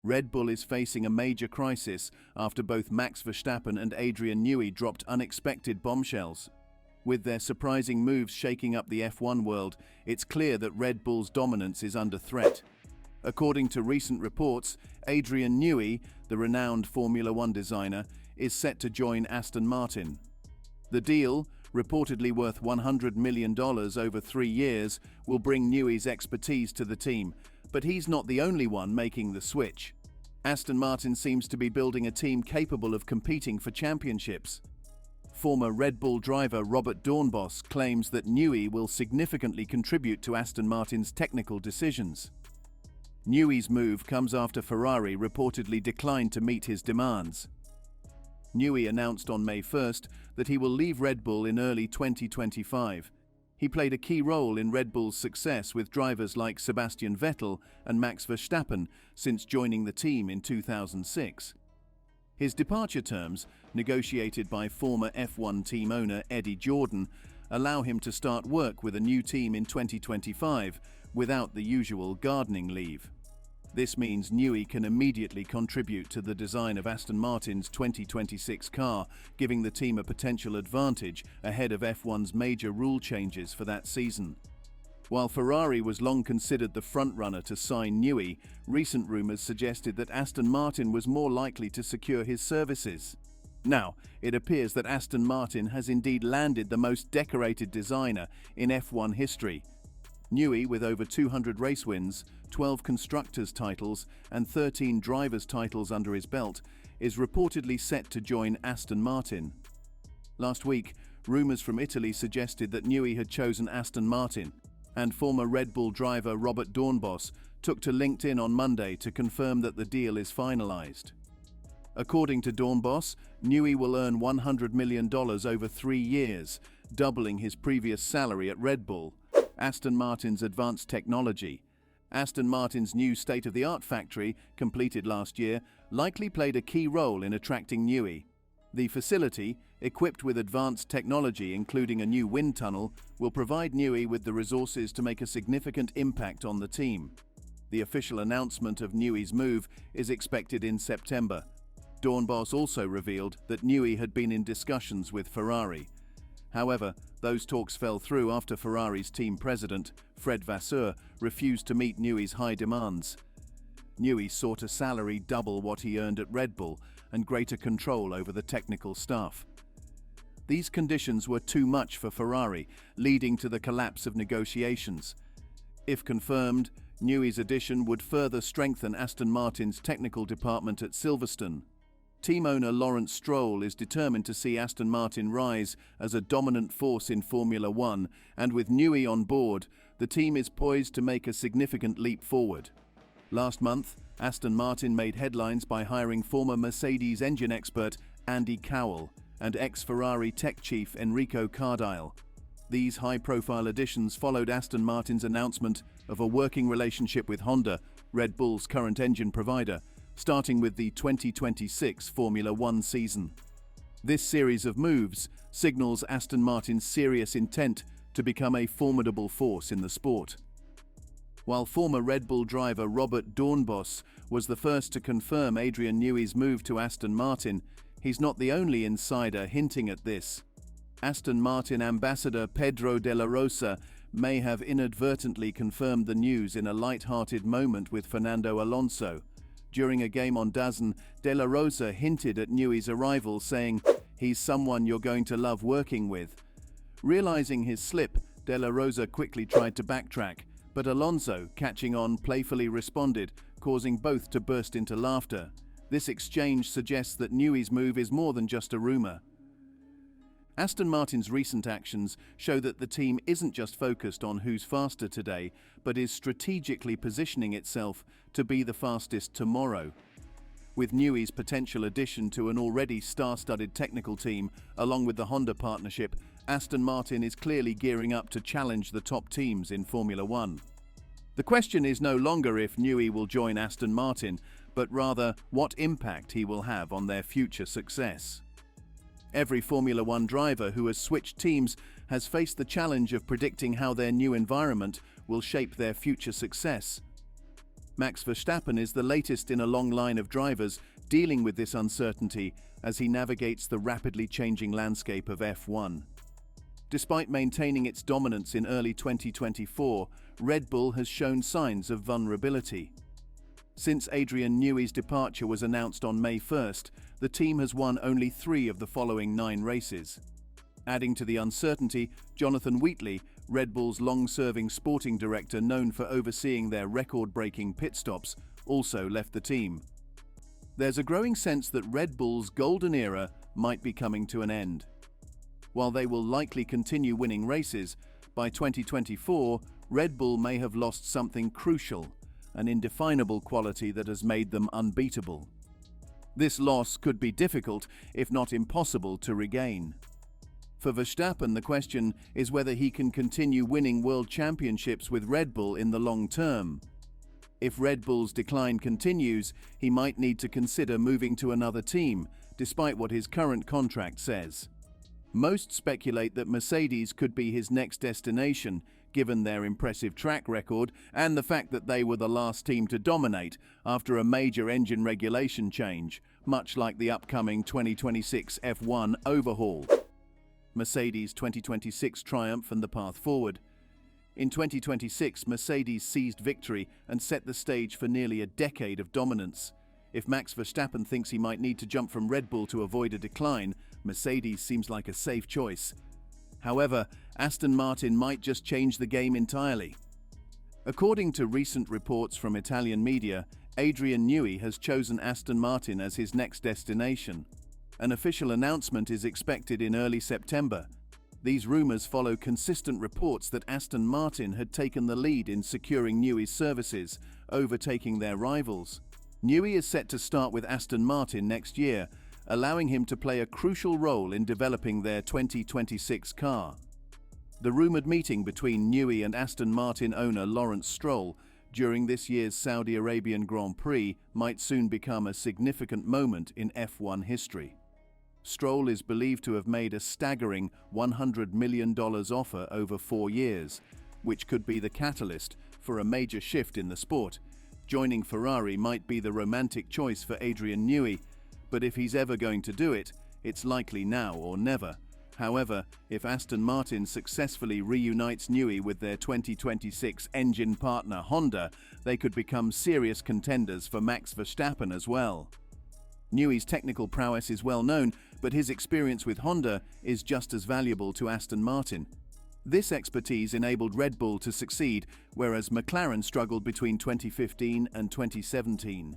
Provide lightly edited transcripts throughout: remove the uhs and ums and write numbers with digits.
Red Bull is facing a major crisis after both Max Verstappen and Adrian Newey dropped unexpected bombshells. With their surprising moves shaking up the F1 world, it's clear that Red Bull's dominance is under threat. According to recent reports, Adrian Newey, the renowned Formula One designer, is set to join Aston Martin. The deal, reportedly worth $100 million over 3 years, will bring Newey's expertise to the team, but he's not the only one making the switch. Aston Martin seems to be building a team capable of competing for championships. Former Red Bull driver Robert Doornbos claims that Newey will significantly contribute to Aston Martin's technical decisions. Newey's move comes after Ferrari reportedly declined to meet his demands. Newey announced on May 1st that he will leave Red Bull in early 2025. He played a key role in Red Bull's success with drivers like Sebastian Vettel and Max Verstappen since joining the team in 2006. His departure terms, negotiated by former F1 team owner Eddie Jordan, allow him to start work with a new team in 2025 without the usual gardening leave. This means Newey can immediately contribute to the design of Aston Martin's 2026 car, giving the team a potential advantage ahead of F1's major rule changes for that season. While Ferrari was long considered the frontrunner to sign Newey, recent rumours suggested that Aston Martin was more likely to secure his services. Now, it appears that Aston Martin has indeed landed the most decorated designer in F1 history. Newey, with over 200 race wins, 12 constructors' titles and 13 drivers' titles under his belt, is reportedly set to join Aston Martin. Last week, rumours from Italy suggested that Newey had chosen Aston Martin, and former Red Bull driver Robert Doornbos took to LinkedIn on Monday to confirm that the deal is finalised. According to Doornbos, Newey will earn $100 million over 3 years, doubling his previous salary at Red Bull. Aston Martin's advanced technology. Aston Martin's new state-of-the-art factory, completed last year, likely played a key role in attracting Newey. The facility, equipped with advanced technology including a new wind tunnel, will provide Newey with the resources to make a significant impact on the team. The official announcement of Newey's move is expected in September. Doornbos also revealed that Newey had been in discussions with Ferrari. However, those talks fell through after Ferrari's team president, Fred Vasseur, refused to meet Newey's high demands. Newey sought a salary double what he earned at Red Bull and greater control over the technical staff. These conditions were too much for Ferrari, leading to the collapse of negotiations. If confirmed, Newey's addition would further strengthen Aston Martin's technical department at Silverstone. Team owner Lawrence Stroll is determined to see Aston Martin rise as a dominant force in Formula One, and with Newey on board, the team is poised to make a significant leap forward. Last month, Aston Martin made headlines by hiring former Mercedes engine expert Andy Cowell and ex-Ferrari tech chief Enrico Cardile. These high-profile additions followed Aston Martin's announcement of a working relationship with Honda, Red Bull's current engine provider, starting with the 2026 Formula One season. This series of moves signals Aston Martin's serious intent to become a formidable force in the sport. While former Red Bull driver Robert Doornbos was the first to confirm Adrian Newey's move to Aston Martin, he's not the only insider hinting at this. Aston Martin ambassador Pedro de la Rosa may have inadvertently confirmed the news in a light-hearted moment with Fernando Alonso. During a game on DAZN, De La Rosa hinted at Newey's arrival, saying, "He's someone you're going to love working with." Realizing his slip, De La Rosa quickly tried to backtrack, but Alonso, catching on, playfully responded, causing both to burst into laughter. This exchange suggests that Newey's move is more than just a rumor. Aston Martin's recent actions show that the team isn't just focused on who's faster today, but is strategically positioning itself to be the fastest tomorrow. With Newey's potential addition to an already star-studded technical team, along with the Honda partnership, Aston Martin is clearly gearing up to challenge the top teams in Formula One. The question is no longer if Newey will join Aston Martin, but rather what impact he will have on their future success. Every Formula One driver who has switched teams has faced the challenge of predicting how their new environment will shape their future success. Max Verstappen is the latest in a long line of drivers dealing with this uncertainty as he navigates the rapidly changing landscape of F1. Despite maintaining its dominance in early 2024, Red Bull has shown signs of vulnerability. Since Adrian Newey's departure was announced on May 1st, the team has won only 3 of the following 9 races. Adding to the uncertainty, Jonathan Wheatley, Red Bull's long-serving sporting director known for overseeing their record-breaking pit stops, also left the team. There's a growing sense that Red Bull's golden era might be coming to an end. While they will likely continue winning races, by 2024, Red Bull may have lost something crucial, an indefinable quality that has made them unbeatable. This loss could be difficult, if not impossible, to regain. For Verstappen, the question is whether he can continue winning world championships with Red Bull in the long term. If Red Bull's decline continues, he might need to consider moving to another team, despite what his current contract says. Most speculate that Mercedes could be his next destination, given their impressive track record and the fact that they were the last team to dominate after a major engine regulation change, much like the upcoming 2026 F1 overhaul. Mercedes' 2026 triumph and the path forward. In 2026, Mercedes seized victory and set the stage for nearly a decade of dominance. If Max Verstappen thinks he might need to jump from Red Bull to avoid a decline, Mercedes seems like a safe choice. However, Aston Martin might just change the game entirely. According to recent reports from Italian media, Adrian Newey has chosen Aston Martin as his next destination. An official announcement is expected in early September. These rumors follow consistent reports that Aston Martin had taken the lead in securing Newey's services, overtaking their rivals. Newey is set to start with Aston Martin next year, allowing him to play a crucial role in developing their 2026 car. The rumored meeting between Newey and Aston Martin owner Lawrence Stroll during this year's Saudi Arabian Grand Prix might soon become a significant moment in F1 history. Stroll is believed to have made a staggering $100 million offer over 4 years, which could be the catalyst for a major shift in the sport. Joining Ferrari might be the romantic choice for Adrian Newey, but if he's ever going to do it, it's likely now or never. However, if Aston Martin successfully reunites Newey with their 2026 engine partner Honda, they could become serious contenders for Max Verstappen as well. Newey's technical prowess is well known, but his experience with Honda is just as valuable to Aston Martin. This expertise enabled Red Bull to succeed, whereas McLaren struggled between 2015 and 2017.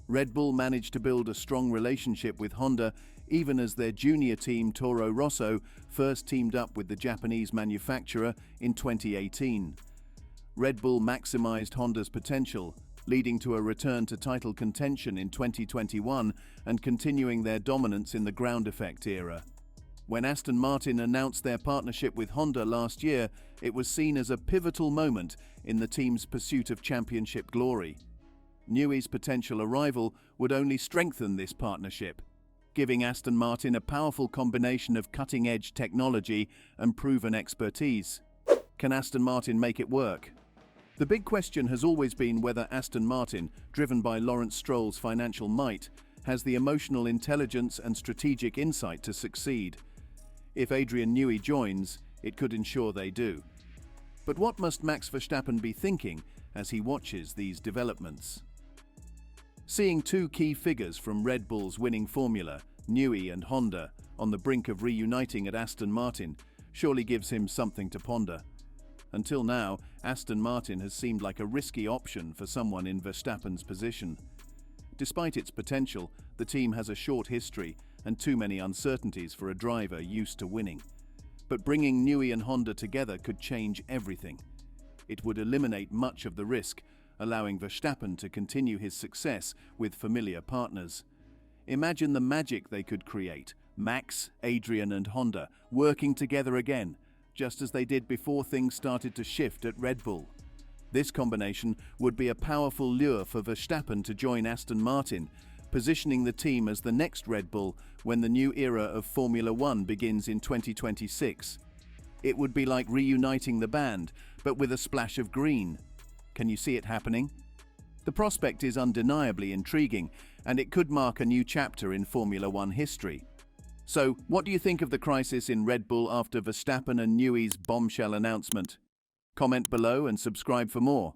Red Bull managed to build a strong relationship with Honda, even as their junior team Toro Rosso first teamed up with the Japanese manufacturer in 2018. Red Bull maximized Honda's potential, leading to a return to title contention in 2021 and continuing their dominance in the ground effect era. When Aston Martin announced their partnership with Honda last year, it was seen as a pivotal moment in the team's pursuit of championship glory. Newey's potential arrival would only strengthen this partnership, giving Aston Martin a powerful combination of cutting-edge technology and proven expertise. Can Aston Martin make it work? The big question has always been whether Aston Martin, driven by Lawrence Stroll's financial might, has the emotional intelligence and strategic insight to succeed. If Adrian Newey joins, it could ensure they do. But what must Max Verstappen be thinking as he watches these developments? Seeing 2 key figures from Red Bull's winning formula, Newey and Honda, on the brink of reuniting at Aston Martin, surely gives him something to ponder. Until now, Aston Martin has seemed like a risky option for someone in Verstappen's position. Despite its potential, the team has a short history and too many uncertainties for a driver used to winning. But bringing Newey and Honda together could change everything. It would eliminate much of the risk, allowing Verstappen to continue his success with familiar partners. Imagine the magic they could create, Max, Adrian and Honda working together again, just as they did before things started to shift at Red Bull. This combination would be a powerful lure for Verstappen to join Aston Martin, positioning the team as the next Red Bull when the new era of Formula One begins in 2026. It would be like reuniting the band, but with a splash of green. Can you see it happening? The prospect is undeniably intriguing, and it could mark a new chapter in Formula One history. So, what do you think of the crisis in Red Bull after Verstappen and Newey's bombshell announcement? Comment below and subscribe for more.